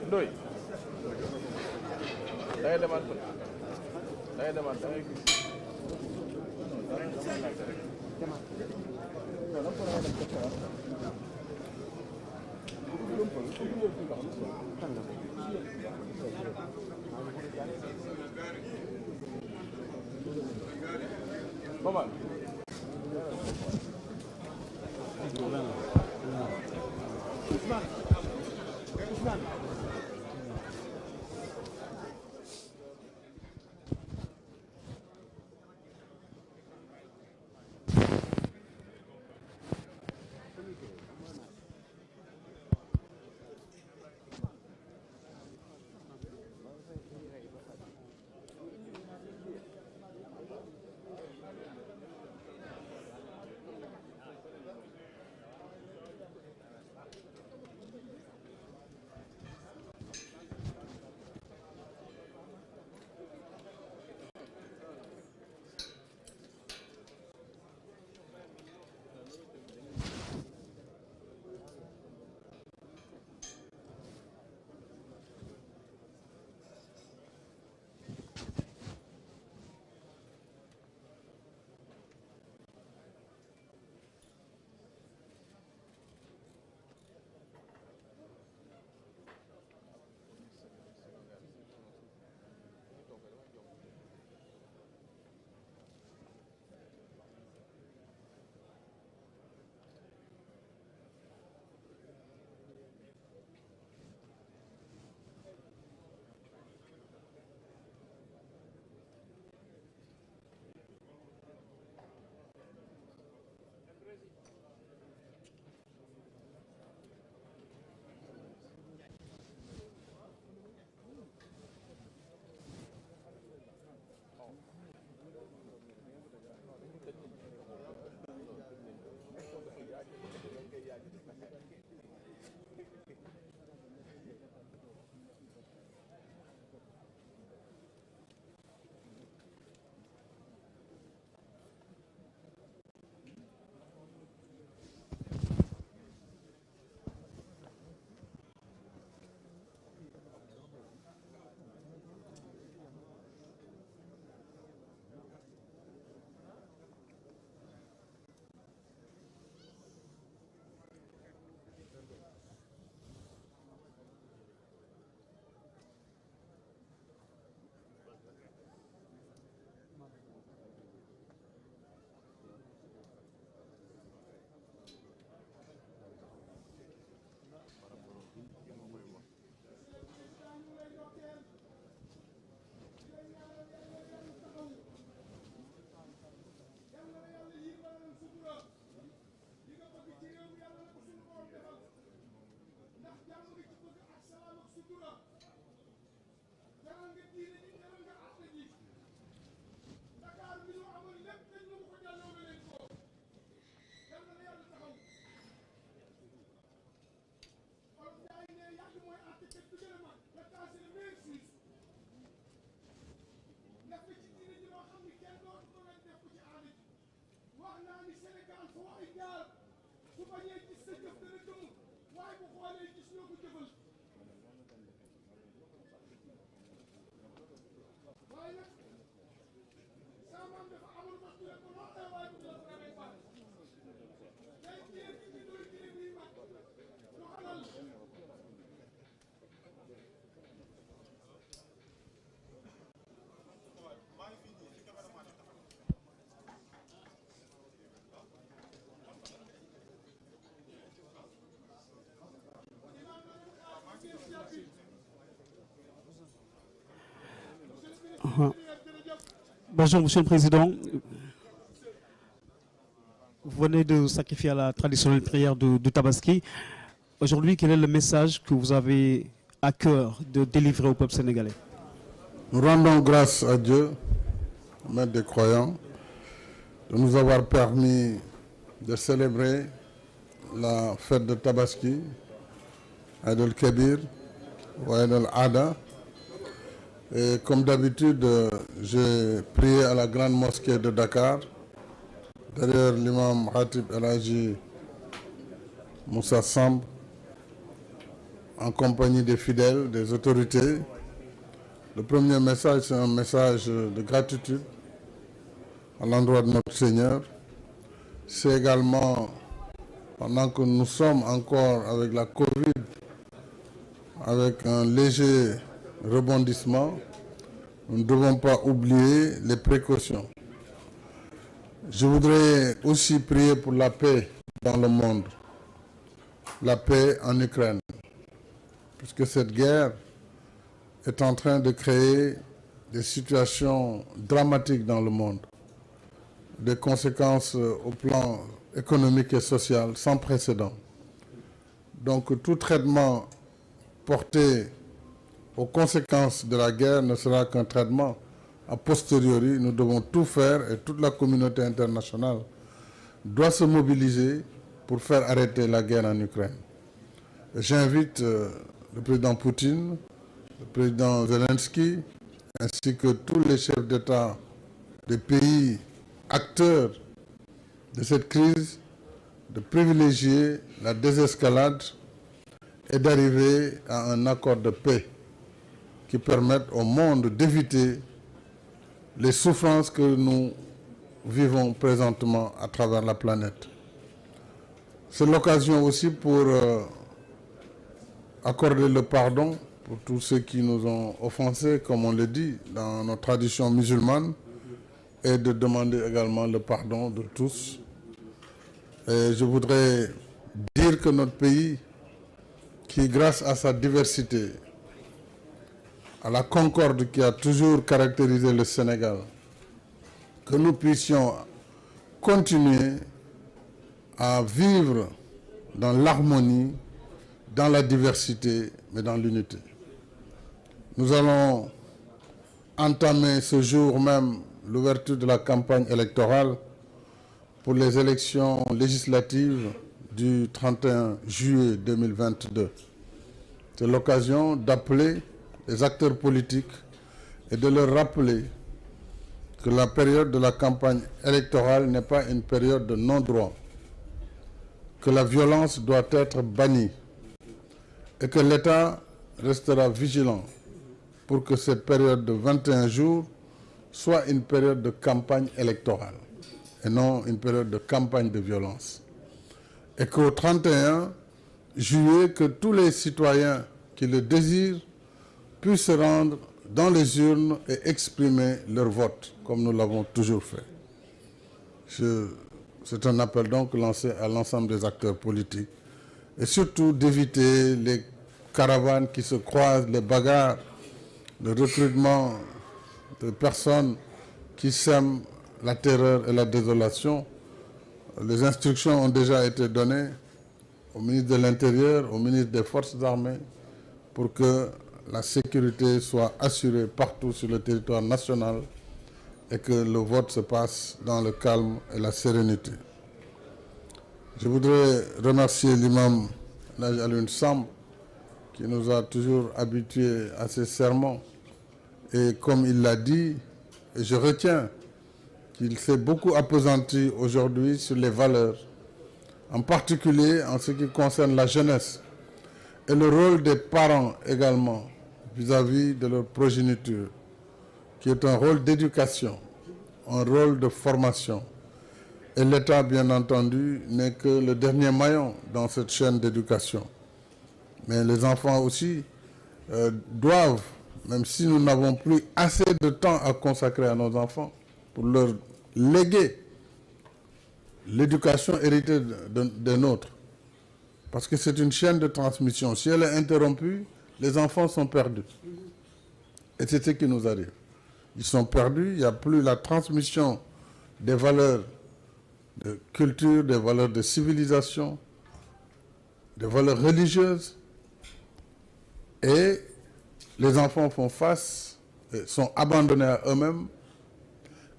Ndoye dangay demaat ko dangay demaat dangay gis Maman Bonjour, Monsieur le Président. Vous venez de sacrifier à la traditionnelle prière du Tabaski. Aujourd'hui, quel est le message que vous avez à cœur de délivrer au peuple sénégalais? Nous rendons grâce à Dieu, Maître des croyants, de nous avoir permis de célébrer la fête de Tabaski, Aïd el-Kébir ou Aïd el-Adha. Et comme d'habitude, j'ai prié à la grande mosquée de Dakar, derrière l'imam Khatib El Hadji Moussa Samb, en compagnie des fidèles, des autorités. Le premier message, c'est un message de gratitude à l'endroit de notre Seigneur. C'est également, pendant que nous sommes encore avec la Covid, avec un léger rebondissement, nous ne devons pas oublier les précautions. Je voudrais aussi prier pour la paix dans le monde, la paix en Ukraine, puisque cette guerre est en train de créer des situations dramatiques dans le monde, des conséquences au plan économique et social sans précédent. Donc tout traitement porté aux conséquences de la guerre ne sera qu'un traitement a posteriori. Nous devons tout faire et toute la communauté internationale doit se mobiliser pour faire arrêter la guerre en Ukraine. J'invite le président Poutine, le président Zelensky, ainsi que tous les chefs d'État des pays acteurs de cette crise, de privilégier la désescalade et d'arriver à un accord de paix qui permette au monde d'éviter les souffrances que nous vivons présentement à travers la planète. C'est l'occasion aussi pour accorder le pardon pour tous ceux qui nous ont offensés, comme on le dit dans nos traditions musulmanes, et de demander également le pardon de tous. Et je voudrais dire que notre pays, qui grâce à sa diversité, à la concorde qui a toujours caractérisé le Sénégal, que nous puissions continuer à vivre dans l'harmonie, dans la diversité, mais dans l'unité. Nous allons entamer ce jour même l'ouverture de la campagne électorale pour les élections législatives du 31 juillet 2022. C'est l'occasion d'appeler les acteurs politiques et de leur rappeler que la période de la campagne électorale n'est pas une période de non-droit, que la violence doit être bannie et que l'État restera vigilant pour que cette période de 21 jours soit une période de campagne électorale et non une période de campagne de violence. Et qu'au 31 juillet, que tous les citoyens qui le désirent puissent se rendre dans les urnes et exprimer leur vote, comme nous l'avons toujours fait. C'est un appel donc lancé à l'ensemble des acteurs politiques, et surtout d'éviter les caravanes qui se croisent, les bagarres, le recrutement de personnes qui sèment la terreur et la désolation. Les instructions ont déjà été données au ministre de l'Intérieur, au ministre des Forces armées, pour que la sécurité soit assurée partout sur le territoire national et que le vote se passe dans le calme et la sérénité. Je voudrais remercier l'imam Alioune Samb qui nous a toujours habitués à ces sermons. Et comme il l'a dit, et je retiens qu'il s'est beaucoup appesanti aujourd'hui sur les valeurs, en particulier en ce qui concerne la jeunesse et le rôle des parents également vis-à-vis de leur progéniture, qui est un rôle d'éducation, un rôle de formation. Et l'État, bien entendu, n'est que le dernier maillon dans cette chaîne d'éducation. Mais les enfants aussi doivent, même si nous n'avons plus assez de temps à consacrer à nos enfants, pour leur léguer l'éducation héritée des nôtres. Parce que c'est une chaîne de transmission. Si elle est interrompue, les enfants sont perdus. Et c'est ce qui nous arrive. Ils sont perdus, il n'y a plus la transmission des valeurs de culture, des valeurs de civilisation, des valeurs religieuses. Et les enfants font face, sont abandonnés à eux-mêmes,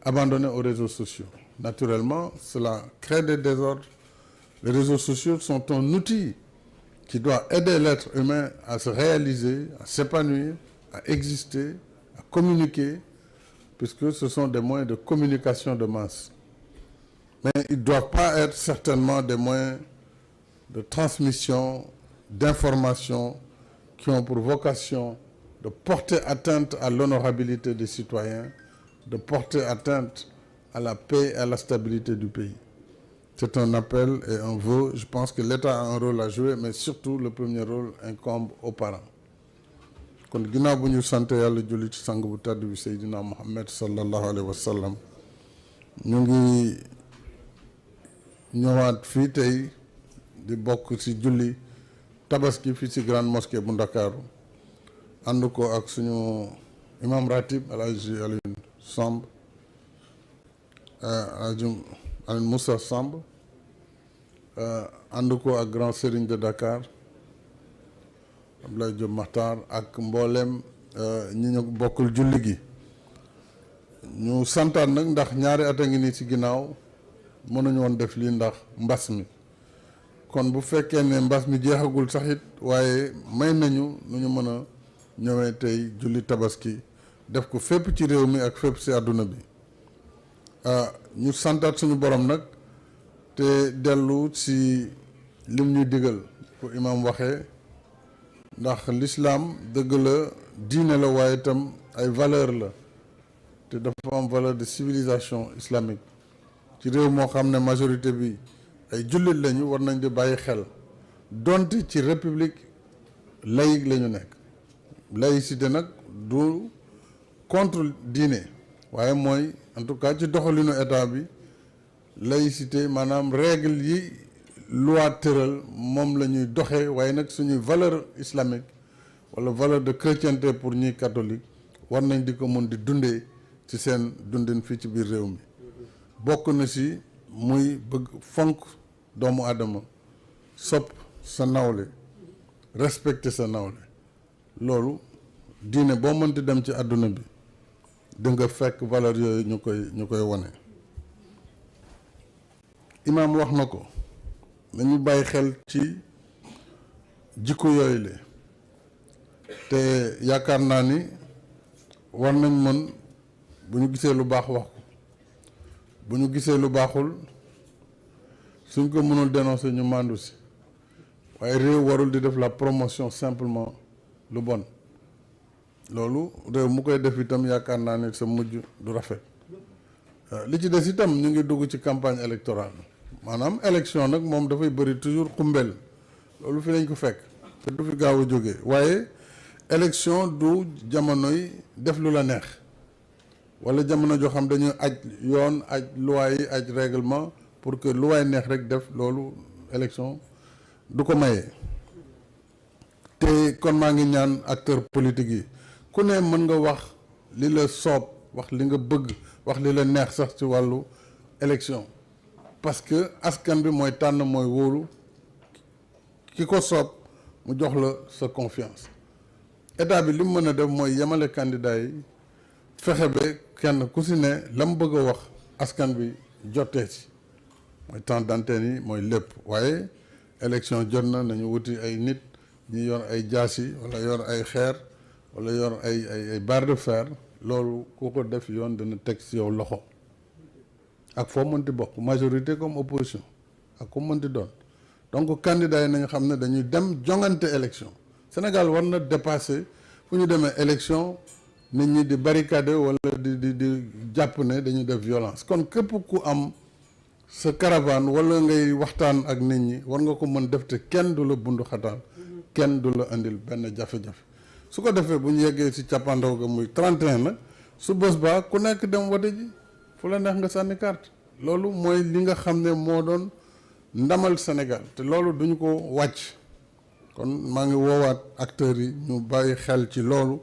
abandonnés aux réseaux sociaux. Naturellement, cela crée des désordres. Les réseaux sociaux sont un outil qui doit aider l'être humain à se réaliser, à s'épanouir, à exister, à communiquer, puisque ce sont des moyens de communication de masse. Mais ils ne doivent pas être certainement des moyens de transmission, d'information qui ont pour vocation de porter atteinte à l'honorabilité des citoyens, de porter atteinte à la paix et à la stabilité du pays. C'est un appel et un vœu. Je pense que l'État a un rôle à jouer, mais surtout le premier rôle incombe aux parents. kon ginnaaw bu ñu sant yàlla julli ci sang bu tedd bi Seydina Muhammad sallallahu alayhi wa sallam ñu ngi ñëwaat fii tey di bokk ci julli tabaski fii ci grande mosquée bu Ndakaaru ànd ko ak suñu imam ratib Alhaji Alioune Samb Alhaji Alioune Moussa Samb ànd ko ak grand serigne de Dakar Abdoulaye Diop Makhtar ak mboolem ñi ñu bokkul julli gi ñu santaan nag ndax ñaari at a ngi nii ci ginnaaw mënuñu woon def lii ndax mbas mi kon bu fekkee ne mbas mi jeexagul sax it waaye may nañu nu ñu mën a ñëwee tey julli tabaski def ko fépp ci réew mi ak fépp ci àdduna bi ñu santaat suñu borom nag te dellu ci lim ñu digal ko imaam waxee ndax l'islam dëgg la diine la waaye itam ay valeur la te dafa am valeur de civilisation islamique ci réew moo xam ne majorité bi ay jullit lañu war nañ di bàyyi xel donte ci république laïque la ñu nekk laïcité nag du contre diine waaye mooy en tout cas ci doxalinu état bi laïcité maanaam règle yi loi tëral moom la ñuy doxee waaye nag suñuy valeur islamique wala valeur de chrétienté pour ñuy catholique war nañ di ko mën di dundee ci seen dundin fii ci biir réew mi bokk na ci muy bëgg fonk doomu aadama sopp sa nawle respecter sa nawle loolu diine boo mënti dem ci àdduna bi di nga fekk valeur yooyu ñu koy wane imaam wax na ko nañu bàyyi xel ci jikko yooyu le te yaakaar naa ni war nañ mën bu ñu gisee lu baax wax ko bu ñu gisee lu baaxul suñ ko mënul dénoncer ñu màndu si waaye réew warul di def la promotion simplement lu bon loolu réew mu koy def itam yaakaar naa ne sa mujj du rafet li ci des itam ñu ngi dugg ci campagne électorale maanaam élection nag moom dafay bëri toujours xumbel loolu fi lañ ko fekk te du fi gaaw a jógee waaye élection du jamonoy def lu la neex wala jamono joo xam dañuy aj yoon aj loi yi aj règlement pour que lu waay neex rek def loolu élection du ko mayee te kon maa ngi ñaan acteur politique yi ku ne mën nga wax li la soob wax li nga bëgg wax li la neex sax ci wàllu élection parce que askan bi mooy tànn mooy wóolu ki ko soob mu jox la sa confiance état bi li mu mën a def mooy yemale candidat yi fexe ba kenn ku si ne la mu bëgg a wax askan bi jotee ci mooy temps d'antenne yi mooy lépp waaye élection jot na nañu wuti ay nit ñi yor ay jaasi wala yor ay xeer wala yor ay barre de fer loolu ku ko def yoon dana teg ci yow loxo ak foo mënti bokk majorité comme opposition ak ku mënti doon donc candidat yi nañu xam ne dañuy dem jongante élection Sénégal war na dépasser fu ñu demee élection nit ñi di barricader wala di jàpp ne dañuy def violence kon képp ku am sa caravane wala ngay waxtaan ak nit ñi war nga ko mën def te kenn du la bundu xataal kenn du la indil benn jafe-jafe su ko defee bu ñu yeggee ci cappaandaw ga muy 31 nag su bés ba ku nekk dem wote ji fu la neex nga sànni carte loolu mooy li nga xam ne moo doon ndamal Sénégal te loolu duñu ko wàcc kon maa ngi woowaat acteurs yi ñu bàyyi xel ci loolu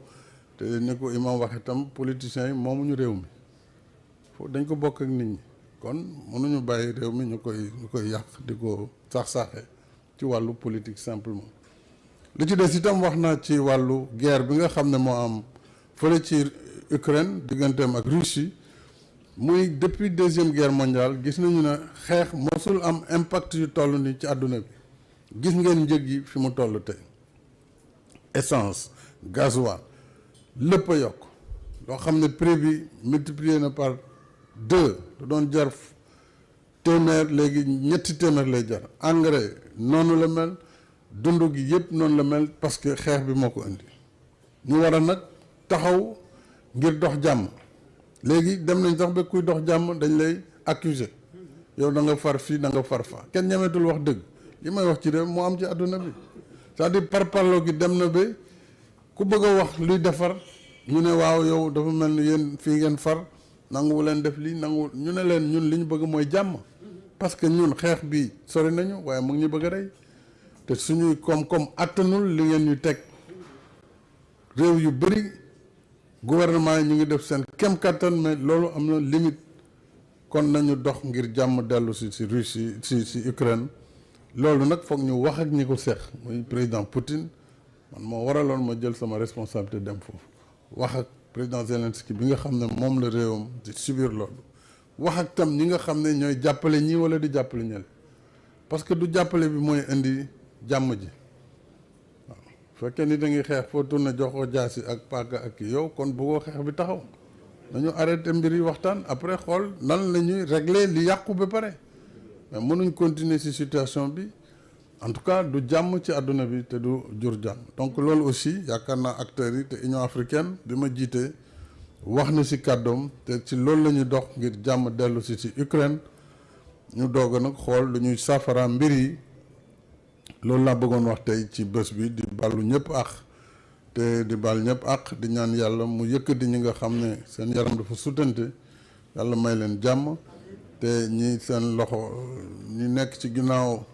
te ni ko imam wax itam politiciens yi moomuñu réew mi foofu dañ ko bokk ak nit ñi kon mënuñu bàyyi réew mi ñu koy yàq di ko sax-saaxee ci wàllu politique simplement li ci des itam wax naa ci wàllu guerre bi nga xam ne moo am fële ci Ukraine digganteem ak Russie muy depuis deuxième guerre mondiale gis nañu ne xeex mosul am impact yu toll ni ci àdduna bi gis ngeen njëg yi fi mu toll tey essence gasoil lépp a yokk loo xam ne prix bi multiplié na par 2 da doon jar téeméer léegi ñetti téeméer lay jar engrais noonu la mel dund gi yëpp noonu la mel parce que xeex bi moo ko indi ñu war a nag taxaw ngir dox jàmm léegi dem nañ sax ba kuy dox jàmm dañ lay accuser yow da nga far fii da nga far fa kenn ñemetul wax dëgg li may wax ci réew moo am ci àdduna bi c'est-à-dire parparloo gi dem na ba ku bëgg a wax luy defar ñu ne waaw yow dafa mel ni yéen fii ngeen far nanguwu leen def lii nangu ñu ne leen ñun li ñu bëgg mooy jàmm parce que ñun xeex bi sori nañu waaye mu ngi ñu bëgg a rey te suñuy koom-koom attanul li ngeen ñu teg réew yu bëri gouvernement yi ñu ngi def seen kem kattan mais loolu am na limite kon nañu dox ngir jàmm dellu si Russie si Ukraine loolu nag foog ñu wax ak ñi ko seq muy président Poutine man moo waraloon ma jël sama responsabilité dem foofu wax ak président Zelensky bi nga xam ne moom la réewam di subir loolu wax ak tam ñi nga xam ne ñooy jàppale ñii wala di jàppale ñële parce que du jàppale bi mooy indi jàmm ji waaw fekkee ni da ngay xeex foo tourné jox ko jaasi ak paaka ak yow kon bëggoo xeex bi taxaw nañu arrêté mbir yi waxtaan après xool nan la ñuy régler li yàqu ba pare mais mënuñ continuer ci situation bi en tout cas du jàmm ci àdduna bi te du jur jàmm donc loolu aussi yaakaar naa acteurs yi te Union africaine bi ma jiitee wax na ci kàddoom te ci loolu la ñuy dox ngir jàmm dellu ci Ukraine ñu doog nag xool lu ñuy saafara mbir yi loolu laa bëggoon wax tey ci bés bi di ballu ñëpp ak te di bal ñëpp ak di ñaan yàlla mu yëkkati ñi nga xam ne seen yaram dafa sutante yàlla may leen jàmm te ñi seen loxo ñi nekk ci ginnaaw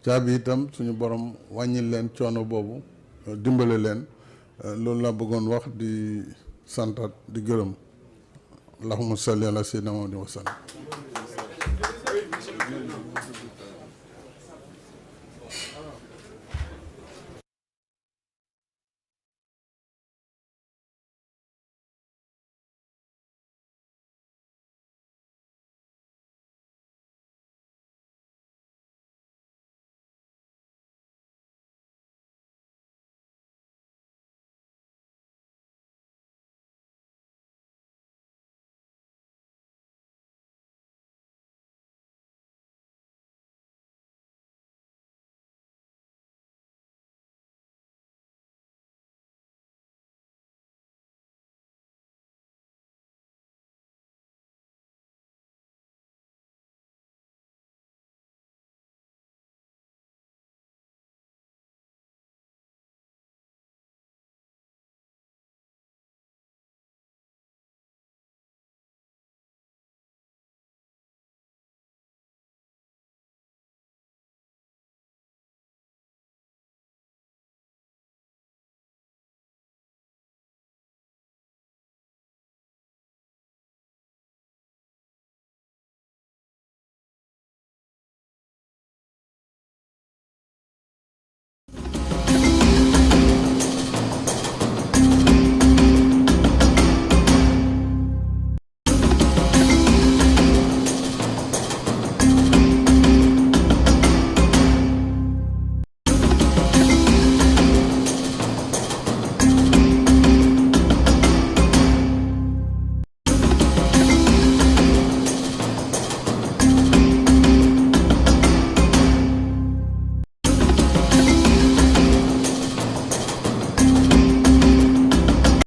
caabi itam suñu borom wàññil leen coono boobu dimbale leen loolu laa bëggoon wax di santaat di gërëm allahumma salli ala sayyidina Muhammad wa sallam